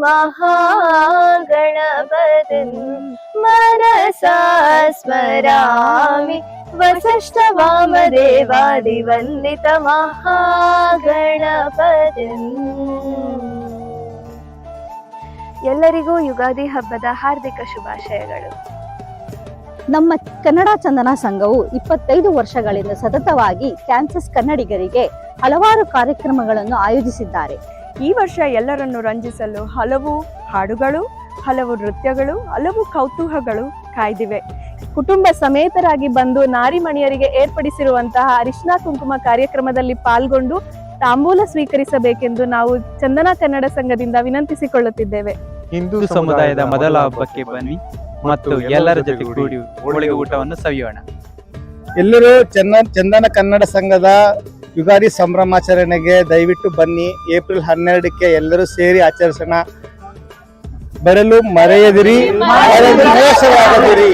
महागणपतिं मनसा स्मरामि वसिष्ठवामदेवादिवन्दित महागणपतिम्. ಎಲ್ಲರಿಗೂ ಯುಗಾದಿ ಹಬ್ಬದ ಹಾರ್ದಿಕ ಶುಭಾಶಯಗಳು. ನಮ್ಮ ಕನ್ನಡ ಚಂದನ ಸಂಘವು 25 ವರ್ಷಗಳಿಂದ ಸತತವಾಗಿ ಕ್ಯಾನ್ಸಸ್ ಕನ್ನಡಿಗರಿಗೆ ಹಲವಾರು ಕಾರ್ಯಕ್ರಮಗಳನ್ನು ಆಯೋಜಿಸಿದ್ದಾರೆ. ಈ ವರ್ಷ ಎಲ್ಲರನ್ನು ರಂಜಿಸಲು ಹಲವು ಹಾಡುಗಳು, ಹಲವು ನೃತ್ಯಗಳು, ಹಲವು ಕೌತೂಹಗಳು ಕಾಯ್ದಿವೆ. ಕುಟುಂಬ ಸಮೇತರಾಗಿ ಬಂದು ನಾರಿಮಣಿಯರಿಗೆ ಏರ್ಪಡಿಸಿರುವಂತಹ ಅರಿಶಿನ ಕುಂಕುಮ ಕಾರ್ಯಕ್ರಮದಲ್ಲಿ ಪಾಲ್ಗೊಂಡು ತಾಂಬೂಲ ಸ್ವೀಕರಿಸಬೇಕೆಂದು ನಾವು ಚಂದನ ಕನ್ನಡ ಸಂಘದಿಂದ ವಿನಂತಿಸಿಕೊಳ್ಳುತ್ತಿದ್ದೇವೆ. ಹಿಂದೂ ಸಮುದಾಯದ ಮೊದಲ ಹಬ್ಬಕ್ಕೆ ಬನ್ನಿ ಮತ್ತು ಎಲ್ಲರ ಜೊತೆ ಕೂಡಿ ಹೋಳಿಗೆ ಊಟವನ್ನು ಸವಿಯೋಣ. ಎಲ್ಲರೂ ಚಂದನ ಕನ್ನಡ ಸಂಘದ ಯುಗಾದಿ ಸಂಭ್ರಮಾಚರಣೆಗೆ ದಯವಿಟ್ಟು ಬನ್ನಿ. ಏಪ್ರಿಲ್ 12ಕ್ಕೆ ಎಲ್ಲರೂ ಸೇರಿ ಆಚರಿಸೋಣ. ಬರಲು ಮರೆಯದಿರಿ, ಮೋಸವಾಗದಿರಿ.